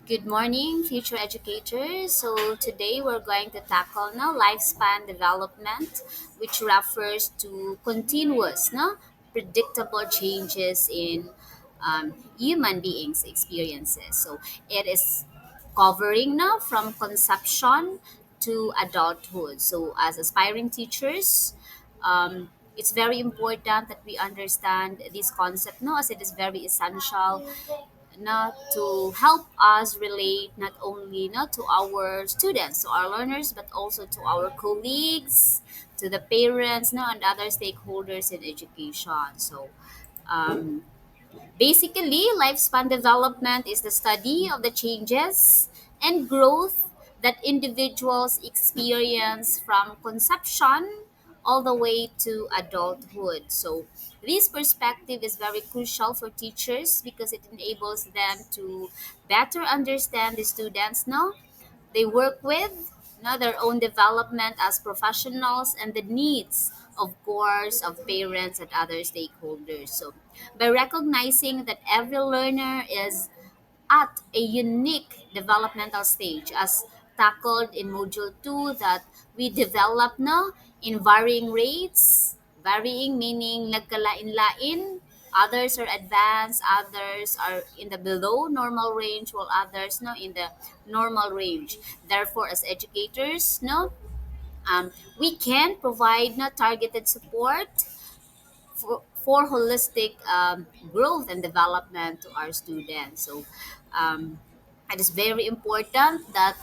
Good morning, future educators. So today we're going to tackle now lifespan development, which refers to continuous, predictable changes in human beings' experiences. So it is covering now from conception to adulthood. So as aspiring teachers, it's very important that we understand this concept now, as it is very essential not to help us relate not only not to our students, to our learners, but also to our colleagues, to the parents, no, and other stakeholders in education. So um, basically, lifespan development is the study of the changes and growth that individuals experience from conception all the way to adulthood. So, this perspective is very crucial for teachers because it enables them to better understand the students now they work with, their own development as professionals, and the needs, of course, of parents and other stakeholders. So, by recognizing that every learner is at a unique developmental stage, as tackled in Module 2, that we develop na in varying rates, varying meaning nagkalain-lain, others are advanced, others are in the below normal range, while others no in the normal range. Therefore, as educators, we can provide targeted support for holistic growth and development to our students. So um, it is very important that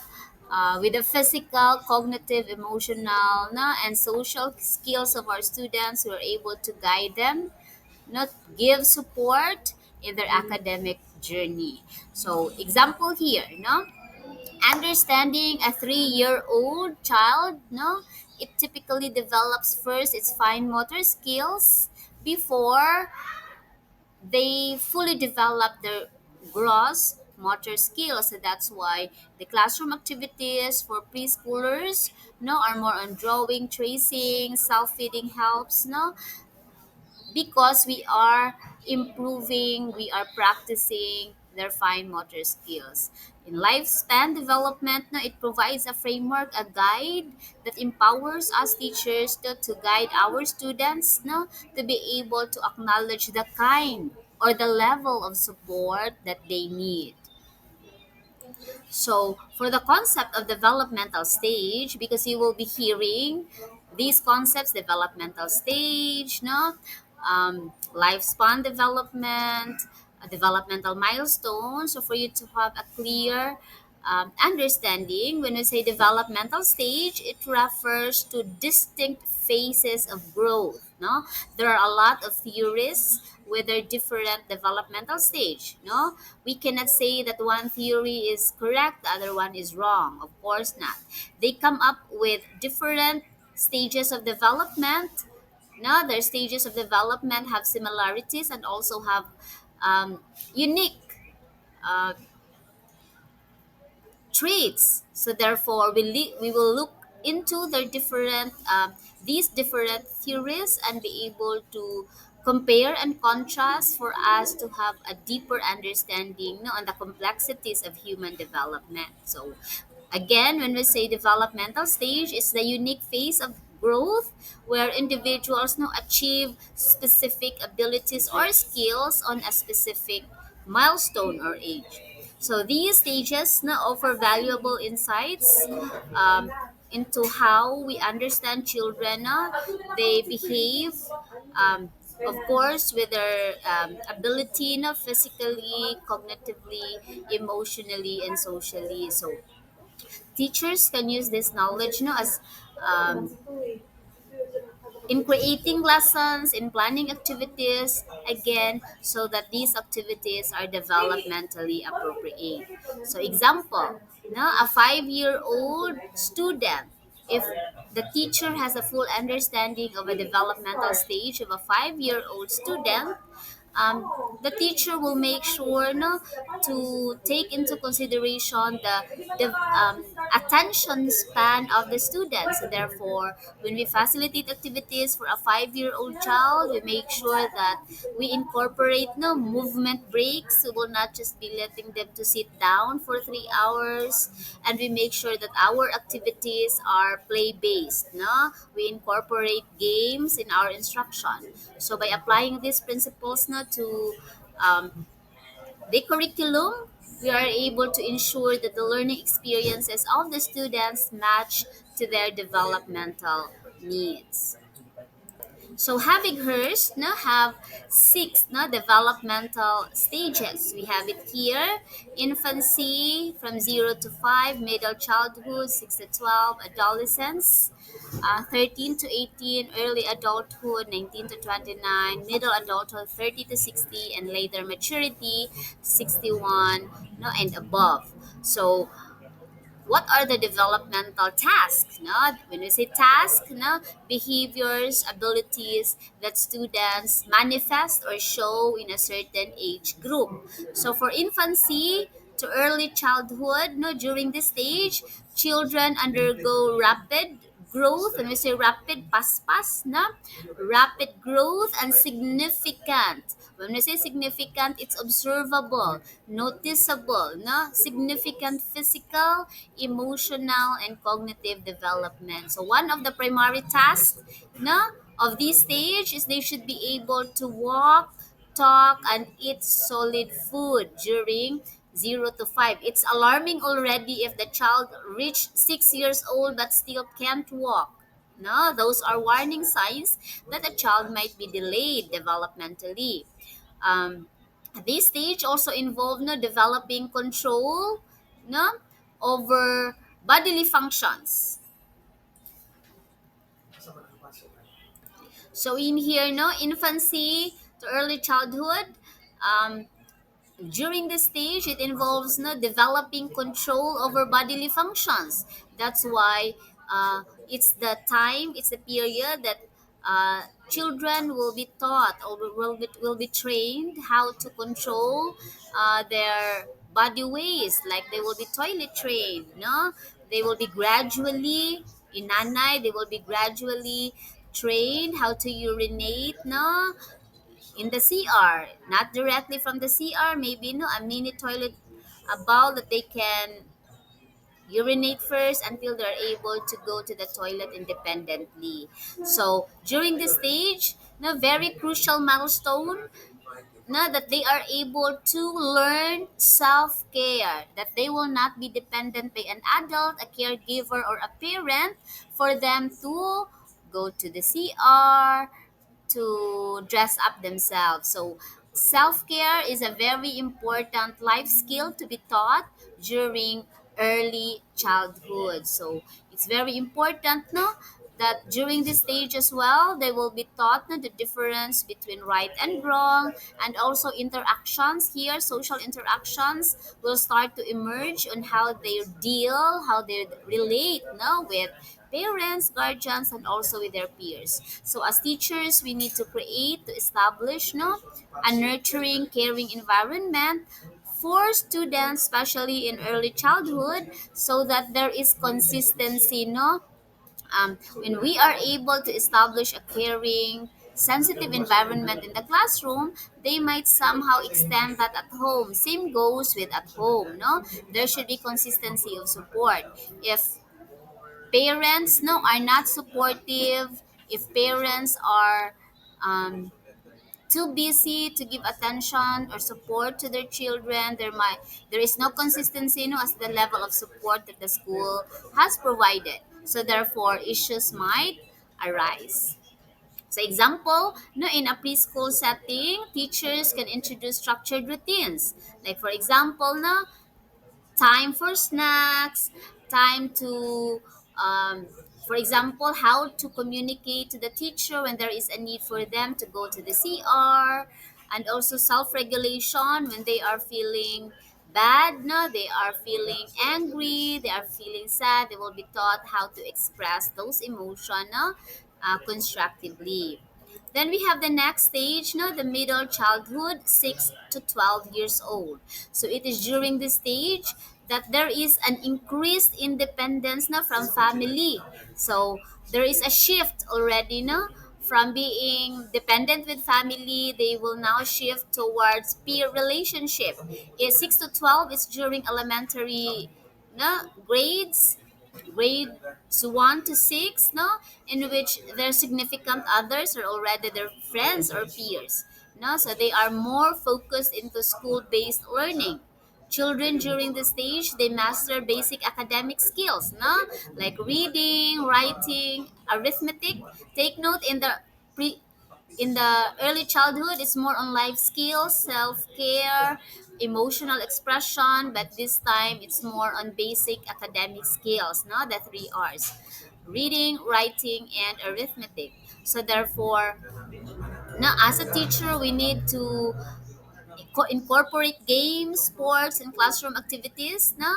with the physical, cognitive, emotional, and social skills of our students, we are able to guide them, not give support in their academic journey. So example here, understanding a 3-year-old child, it typically develops first its fine motor skills before they fully develop their gross motor skills. So that's why the classroom activities for preschoolers are more on drawing, tracing, self-feeding helps, because we are improving, we are practicing their fine motor skills. In lifespan development, it provides a framework, a guide that empowers us teachers to guide our students to be able to acknowledge the kind or the level of support that they need. So, for the concept of developmental stage, because you will be hearing these concepts, developmental stage, lifespan development, developmental milestones. So, for you to have a clear understanding, when we say developmental stage, it refers to distinct phases of growth. There are a lot of theories with their different developmental stage. We cannot say that one theory is correct, the other one is wrong. Of course not. They come up with different stages of development. Their stages of development have similarities and also have unique uh, traits. So therefore, we will look into their different these different theories and be able to compare and contrast for us to have a deeper understanding on the complexities of human development. So again, when we say developmental stage, it's the unique phase of growth where individuals now achieve specific abilities or skills on a specific milestone or age. So these stages now offer valuable insights into how we understand children. They behave, of course, with their ability, physically, cognitively, emotionally, and socially. So teachers can use this knowledge, as um, in creating lessons, in planning activities, again, so that these activities are developmentally appropriate. So, example, a 5-year-old student, if the teacher has a full understanding of a developmental stage of a 5-year-old student, the teacher will make sure no, to take into consideration the attention span of the students. So therefore, when we facilitate activities for a 5-year-old child, we make sure that we incorporate no movement breaks. We will not just be letting them to sit down for 3 hours, and we make sure that our activities are play based. No, we incorporate games in our instruction. So by applying these principles no, to um, the curriculum, we are able to ensure that the learning experiences of the students match to their developmental needs. So Havighurst no, have six no, developmental stages. We have it here: infancy from 0 to 5, middle childhood 6 to 12, adolescence 13 to 18, early adulthood 19 to 29, middle adulthood 30 to 60, and later maturity 61 no, and above. So what are the developmental tasks? No? When we say task, no? Behaviors, abilities that students manifest or show in a certain age group. So for infancy to early childhood, no, during this stage, children undergo rapid growth. When we say rapid, pas, no? Rapid growth and significant. When we say significant, it's observable, noticeable, no? Significant physical, emotional, and cognitive development. So one of the primary tasks no, of this stage is they should be able to walk, talk, and eat solid food during 0 to 5. It's alarming already if the child reached 6 years old but still can't walk. No, those are warning signs that a child might be delayed developmentally. Um, this stage also involve no, developing control no, over bodily functions. So in here, no, infancy to early childhood, um, during this stage, it involves no, developing control over bodily functions. That's why it's the time, it's the period that children will be taught or will be trained how to control their body ways. Like they will be toilet trained, no? They will be gradually, in nanay, they will be gradually trained how to urinate, no? In the CR, not directly from the CR, maybe no a mini toilet, a bowl that they can urinate first until they're able to go to the toilet independently. So during this stage, no very crucial milestone, no that they are able to learn self-care, that they will not be dependent by an adult, a caregiver, or a parent for them to go to the CR, to dress up themselves. So, self care is a very important life skill to be taught during early childhood. So, it's very important, no? That during this stage as well, they will be taught no, the difference between right and wrong, and also interactions here, social interactions will start to emerge on how they deal, how they relate no, with parents, guardians, and also with their peers. So as teachers, we need to create, to establish no, a nurturing, caring environment for students, especially in early childhood, so that there is consistency. No, when we are able to establish a caring, sensitive environment in the classroom, they might somehow extend that at home. Same goes with at home. No, there should be consistency of support. If parents no are not supportive, if parents are um, too busy to give attention or support to their children, there is no consistency no as the level of support that the school has provided, so therefore issues might arise. So example, no, in a preschool setting, teachers can introduce structured routines. Like for example, no, time for snacks, time to, um, for example, how to communicate to the teacher when there is a need for them to go to the CR, and also self regulation when they are feeling bad, no, they are feeling angry, they are feeling sad, they will be taught how to express those emotions no, constructively. Then we have the next stage, no, the middle childhood, 6 to 12 years old. So it is during this stage that there is an increased independence na from family. So there is a shift already, no, from being dependent with family, they will now shift towards peer relationship. 6 to 12 is during elementary, no, grades 1 to 6, no, in which their significant others are already their friends or peers, no, so they are more focused into school based learning. Children during this stage, they master basic academic skills, no, like reading, writing, arithmetic. Take note, pre in the early childhood, it's more on life skills, self-care, emotional expression, but this time it's more on basic academic skills, no, the three R's: reading, writing, and arithmetic. So therefore, now as a teacher, we need to incorporate games, sports, and classroom activities. No?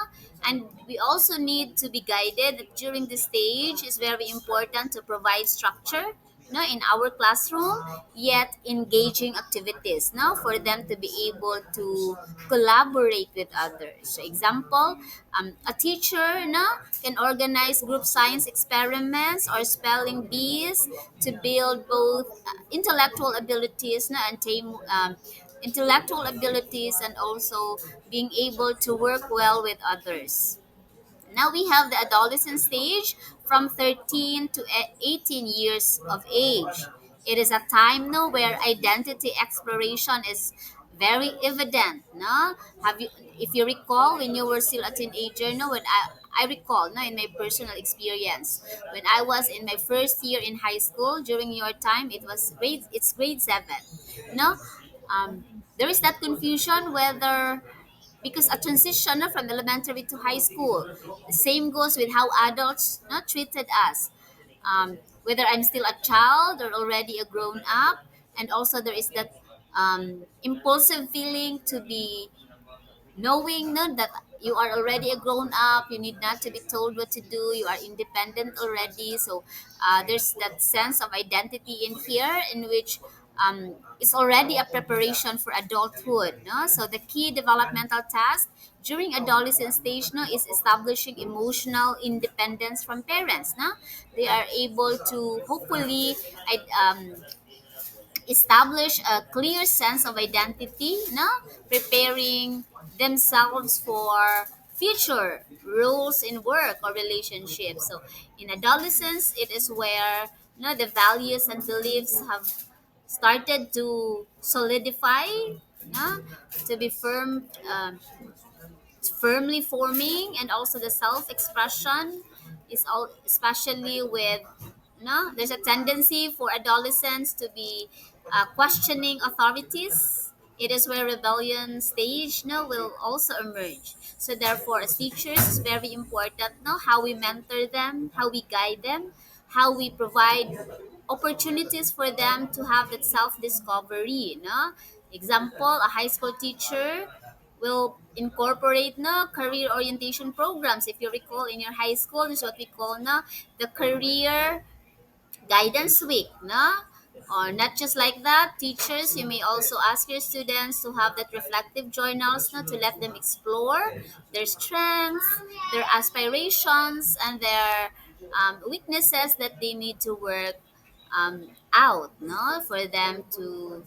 And we also need to be guided that during this stage is very important to provide structure, no, in our classroom, yet engaging activities, no, for them to be able to collaborate with others. So example, a teacher, no, can organize group science experiments or spelling bees to build both intellectual abilities, no, and intellectual abilities, and also being able to work well with others. Now we have the adolescent stage from 13 to 18 years of age. It is a time now where identity exploration is very evident. No? Have you, if you recall, when you were still a teenager, no, I recall, no, in my personal experience, when I was in my first year in high school, during your time, it's grade 7. No, there is that confusion whether, because a transition, no, from elementary to high school. The same goes with how adults not treated us. Whether I'm still a child or already a grown up, and also there is that impulsive feeling to be knowing, no, that you are already a grown up, you need not to be told what to do, you are independent already. So there's that sense of identity in here, in which it's already a preparation for adulthood, no? So the key developmental task during adolescent stage, no, is establishing emotional independence from parents, no? They are able to hopefully establish a clear sense of identity, no, preparing themselves for future roles in work or relationships. So in adolescence, it is where, no, the values and beliefs have started to solidify, no, to be firmly forming, and also the self-expression is all, especially with, no, there's a tendency for adolescents to be questioning authorities. It is where rebellion stage, no, will also emerge. So therefore, as teachers, it's very important, no, how we mentor them, how we guide them, how we provide opportunities for them to have that self-discovery, no. Example, a high school teacher will incorporate, no, career orientation programs. If you recall, in your high school, this is what we call, no, the career guidance week, no? Or not just like that, teachers, you may also ask your students to have that reflective journals, no, to let them explore their strengths, their aspirations, and their weaknesses that they need to work out, no, for them to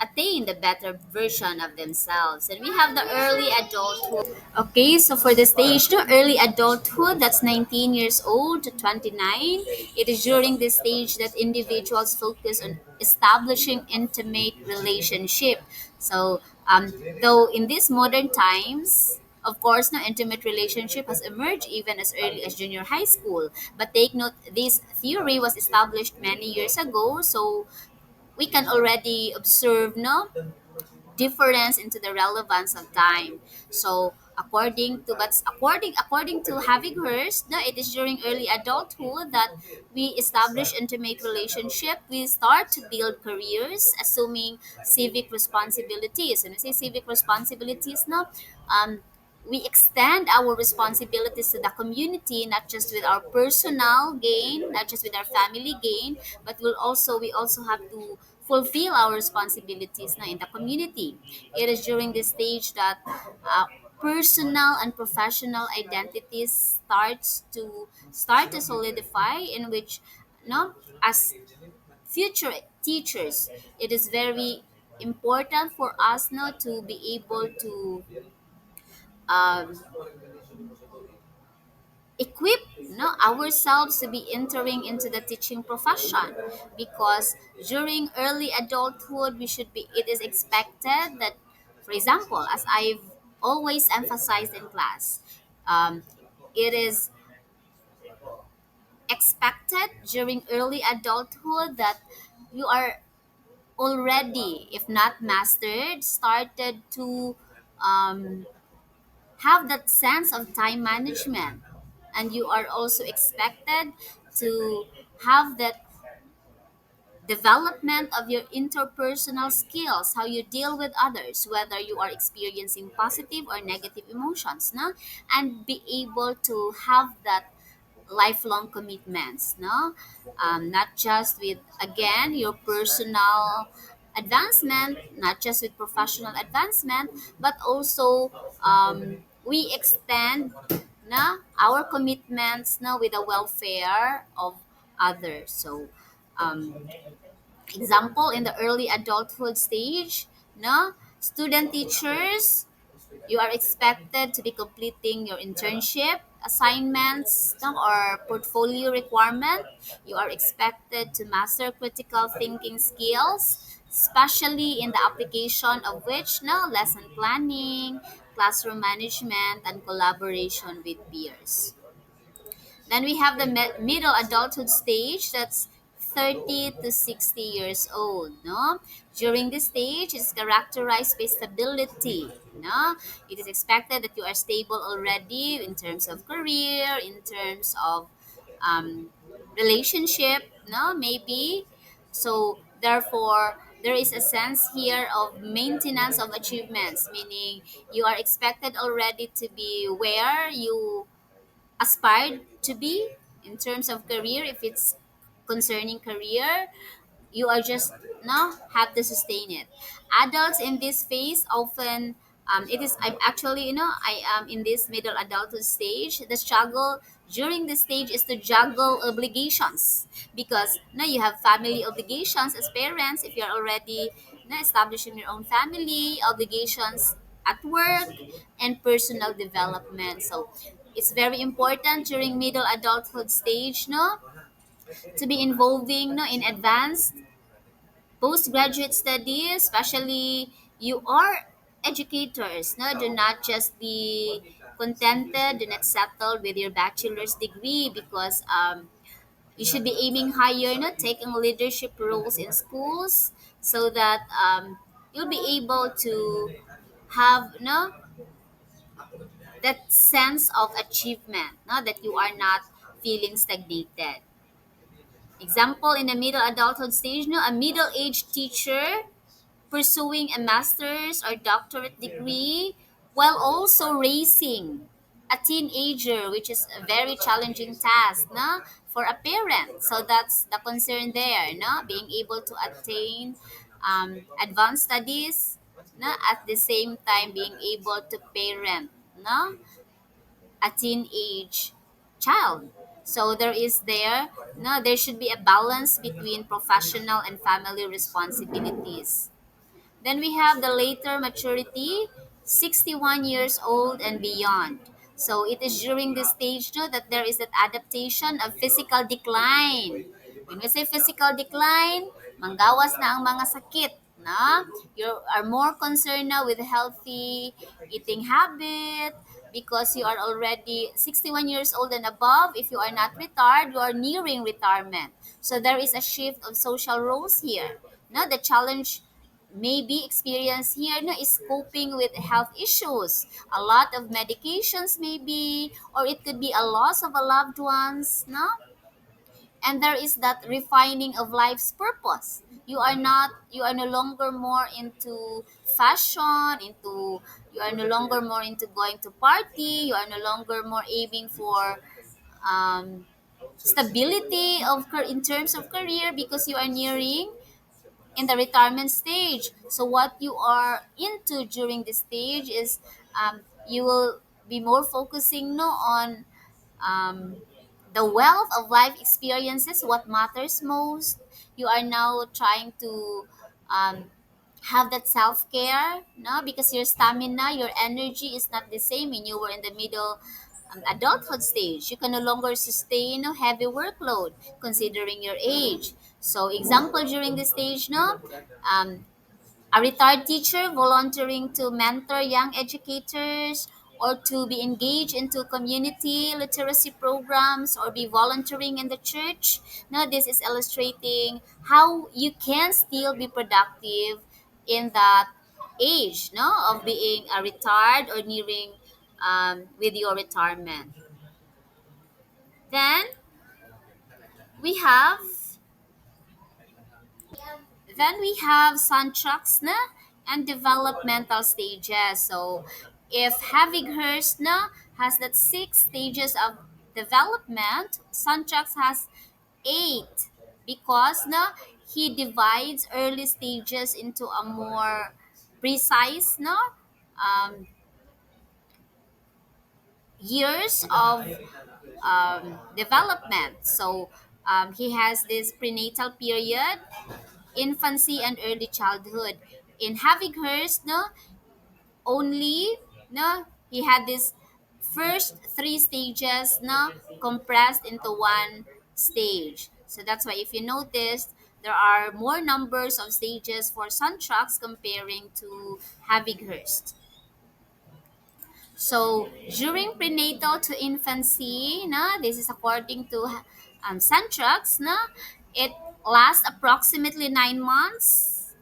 attain the better version of themselves. And we have the early adulthood. Okay, so for the stage to early adulthood, that's 19 years old to 29. It is during this stage that individuals focus on establishing intimate relationship. So, though in these modern times, of course, no, intimate relationship has emerged even as early as junior high school. But take note, this theory was established many years ago, so we can already observe, no, difference into the relevance of time. So according to Havighurst, no, it is during early adulthood that we establish intimate relationship. We start to build careers, assuming civic responsibilities. And I say civic responsibilities, no, um, we extend our responsibilities to the community, not just with our personal gain, not just with our family gain, but we also have to fulfill our responsibilities now in the community. It is during this stage that personal and professional identities start to solidify, in which, no, as future teachers, it is very important for us now to be able to um, equip, ourselves to be entering into the teaching profession, because during early adulthood we should be it is expected that, for example, as I've always emphasized in class, um, it is expected during early adulthood that you are already, if not mastered, started to um, have that sense of time management, and you are also expected to have that development of your interpersonal skills, how you deal with others, whether you are experiencing positive or negative emotions, no, and be able to have that lifelong commitments, no, not just with, again, your personal advancement, not just with professional advancement, but also we extend, no, our commitments, no, with the welfare of others. So example, in the early adulthood stage, no, student teachers, you are expected to be completing your internship assignments, no, or portfolio requirement. You are expected to master critical thinking skills, especially in the application of which, no, lesson planning, classroom management, and collaboration with peers. Then we have the middle adulthood stage, that's 30 to 60 years old. No? During this stage, it's characterized by stability. No? It is expected that you are stable already in terms of career, in terms of um, relationship, no? Maybe. So, therefore, there is a sense here of maintenance of achievements, meaning you are expected already to be where you aspired to be in terms of career. If it's concerning career, you are just now have to sustain it. Adults in this phase often, it is, I'm actually, I am in this middle adulthood stage. The struggle during this stage is to juggle obligations, because now you have family obligations as parents. If you're already establishing your own family, obligations at work, and personal development. So it's very important during middle adulthood stage, no, to be involving, no, in advanced postgraduate studies, especially you are educators, no, do not just be contented, do not settle with your bachelor's degree, because you should be aiming higher, no, taking leadership roles in schools, so that you'll be able to have, no, that sense of achievement, no, that you are not feeling stagnated. Example, in the middle adulthood stage, no, a middle-aged teacher pursuing a master's or doctorate degree while also raising a teenager, which is a very challenging task, no, for a parent. So that's the concern there, no, being able to attain advanced studies, no, at the same time being able to parent, no, a teenage child. So there should be a balance between professional and family responsibilities. Then we have the later maturity, 61 years old and beyond. So it is during this stage, no, that there is that adaptation of physical decline. When we say physical decline, manggawas na ang mga sakit. Na? You are more concerned now with healthy eating habit, because you are already 61 years old and above. If you are not retired, you are nearing retirement. So there is a shift of social roles here. No, the challenge maybe experience here, no, is coping with health issues, a lot of medications maybe, or it could be a loss of a loved ones, no, And there is that refining of life's purpose. You are no longer more into fashion, into you are no longer more into going to party, you are no longer more aiming for um, stability in terms of career, because you are nearing in the retirement stage. So what you are into during this stage is, you will be more focusing no on um, the wealth of life experiences, what matters most. You are now trying to um, have that self-care, no, because your stamina, your energy is not the same when you were in the middle adulthood stage. You can no longer sustain a heavy workload considering your age. So example during this stage, no, um, a retired teacher volunteering to mentor young educators, or to be engaged into community literacy programs, or be volunteering in the church. Now, this is illustrating how you can still be productive in that age, no, of being a retired or nearing with your retirement. Then we have Then we have Santrock's na and developmental stages. So if Havighurst na has that six stages of development, Santrock's has eight, because na he divides early stages into a more precise um, years of development. So he has this prenatal period, infancy, and early childhood. In Havighurst, no, only no, he had this first three stages no compressed into one stage. So that's why if you notice, there are more numbers of stages for Suntrocks comparing to Havighurst. So during prenatal to infancy, na, this is according to Santrox, na, it lasts approximately 9 months.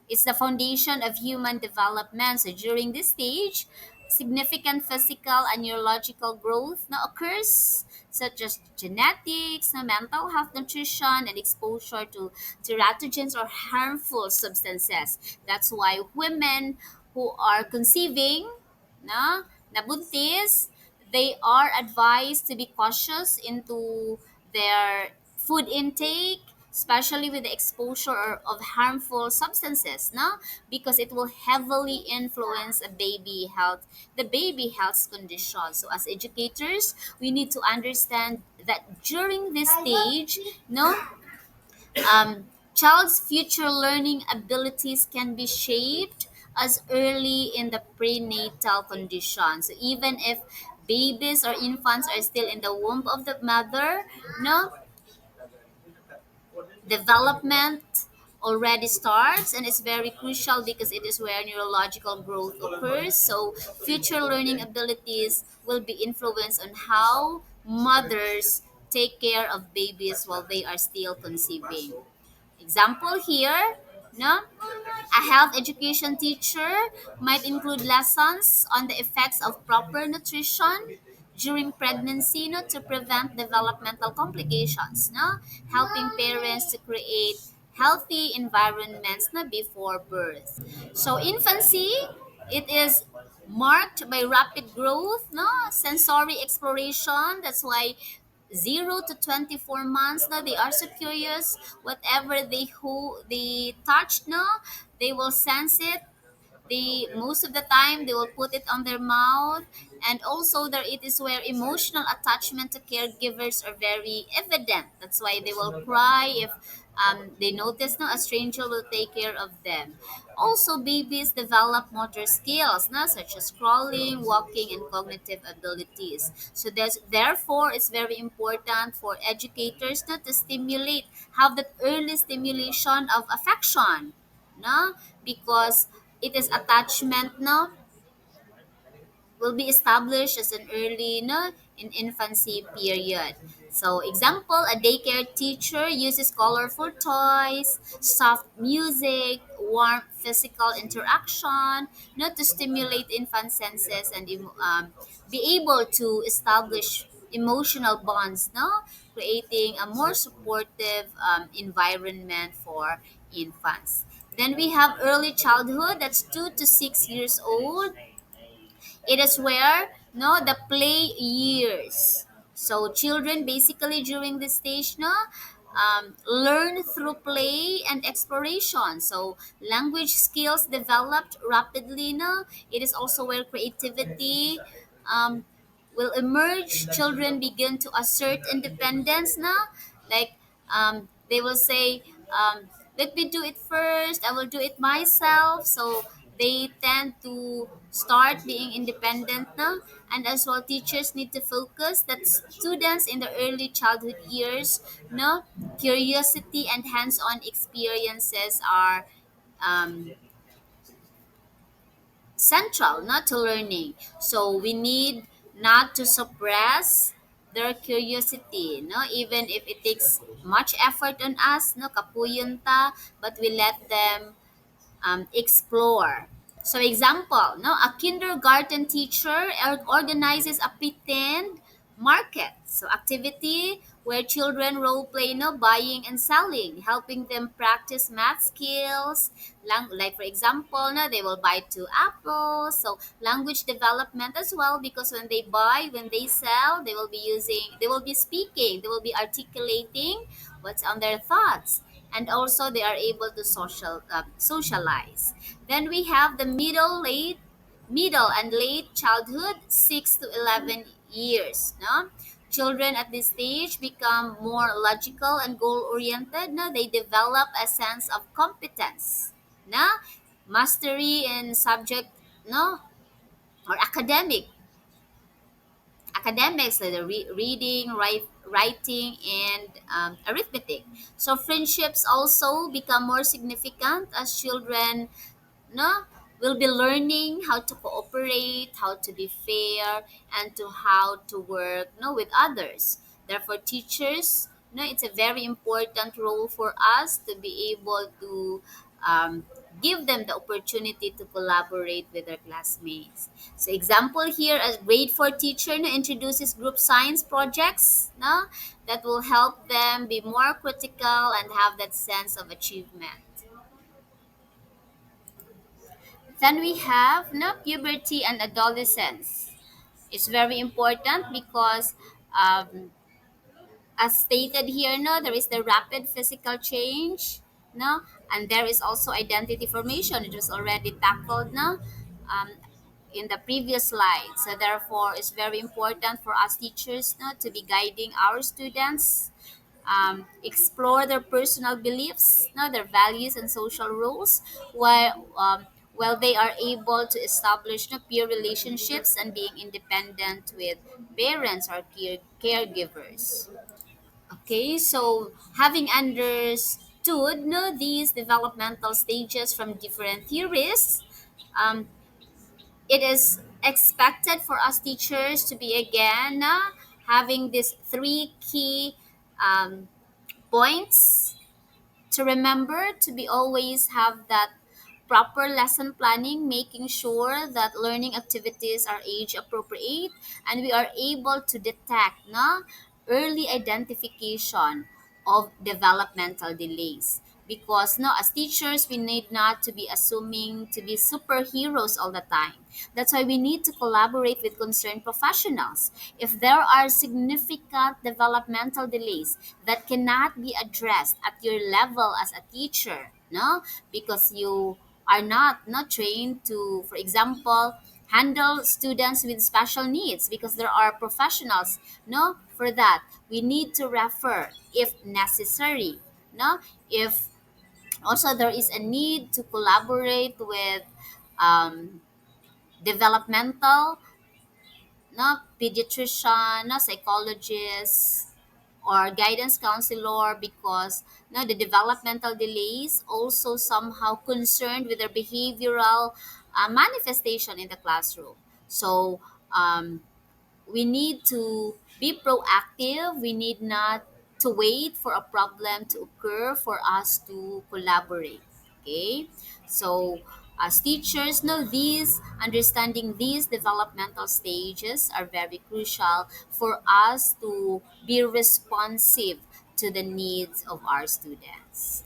It's the foundation of human development. So during this stage, significant physical and neurological growth na occurs, such as genetics, na mental health, nutrition, and exposure to teratogens or harmful substances. That's why women who are conceiving, na, nabuntis, they are advised to be cautious into their food intake, especially with the exposure of harmful substances, no, because it will heavily influence the baby health condition. So as educators, we need to understand that during this stage, no, child's future learning abilities can be shaped as early in the prenatal condition. So even if babies or infants are still in the womb of the mother, no, development already starts, and it's very crucial because it is where neurological growth occurs. So future learning abilities will be influenced on how mothers take care of babies while they are still conceiving. Example here, no? A health education teacher might include lessons on the effects of proper nutrition during pregnancy, no, to prevent developmental complications, no? Helping parents to create healthy environments no, before birth. So infancy, it is marked by rapid growth, no, sensory exploration. That's why 0 to 24 months now they are so curious, whatever they touch no, they will sense it. They most of the time they will put it on their mouth. And also there it is where emotional attachment to caregivers are very evident. That's why they will cry if they notice no, a stranger will take care of them. Also babies develop motor skills no, such as crawling, walking, and cognitive abilities. So therefore it's very important for educators not to stimulate have that early stimulation of affection no, because it is attachment no will be established as an early no in infancy period. So example, a daycare teacher uses colorful toys, soft music, warm physical interaction not to stimulate infant senses and be able to establish emotional bonds, no, creating a more supportive environment for infants. Then we have early childhood, that's 2 to 6 years old. It is where no the play years. So children basically during this stage no learn through play and exploration. So language skills developed rapidly. No, it is also where creativity um, will emerge. Children begin to assert independence. No, like they will say, "Let me do it first. I will do it myself." So they tend to start being independent now, and as well teachers need to focus that students in the early childhood years no curiosity and hands-on experiences are um, central not to learning, so we need not to suppress their curiosity no even if it takes much effort on us no kapuyunta, but we let them explore. So, example, no, a kindergarten teacher organizes a pretend market. So, activity where children role play, no, buying and selling, helping them practice math skills. Like for example, no, they will buy 2 apples. So, language development as well, because when they sell, they will be speaking, they will be articulating what's on their thoughts, and also they are able to socialize. Then we have the middle and late childhood, 6 to 11 years. No, children at this stage become more logical and goal oriented. No, they develop a sense of competence. No, mastery in subject. No, or academics like the reading, writing, and arithmetic. So friendships also become more significant as children no will be learning how to cooperate, how to be fair, and to how to work no with others. Therefore, teachers no it's a very important role for us to be able to um, give them the opportunity to collaborate with their classmates. So example here, a grade 4 teacher no, introduces group science projects no, that will help them be more critical and have that sense of achievement. Then we have no, puberty and adolescence. It's very important because as stated here, no, there is the rapid physical change, no, and there is also identity formation. It was already tackled, no, um, in the previous slide. So therefore, it's very important for us teachers, no, to be guiding our students, explore their personal beliefs, no, their values and social roles, while they are able to establish no, peer relationships and being independent with parents or caregivers. Okay, so having understood no, these developmental stages from different theories, um, it is expected for us teachers to be again having these three key um, points to remember, to be always have that proper lesson planning, making sure that learning activities are age appropriate, and we are able to detect no, early identification of developmental delays. Because no, as teachers, we need not to be assuming to be superheroes all the time. That's why we need to collaborate with concerned professionals. If there are significant developmental delays that cannot be addressed at your level as a teacher, no, because you are not trained to, for example, handle students with special needs, because there are professionals no for that, we need to refer if necessary, no, if also there is a need to collaborate with um, developmental no pediatrician, no psychologist, or guidance counselor, because no the developmental delays also somehow concerned with their behavioral manifestation in the classroom. So we need to be proactive. We need not to wait for a problem to occur for us to collaborate. Okay, so As teachers, know these understanding these developmental stages are very crucial for us to be responsive to the needs of our students.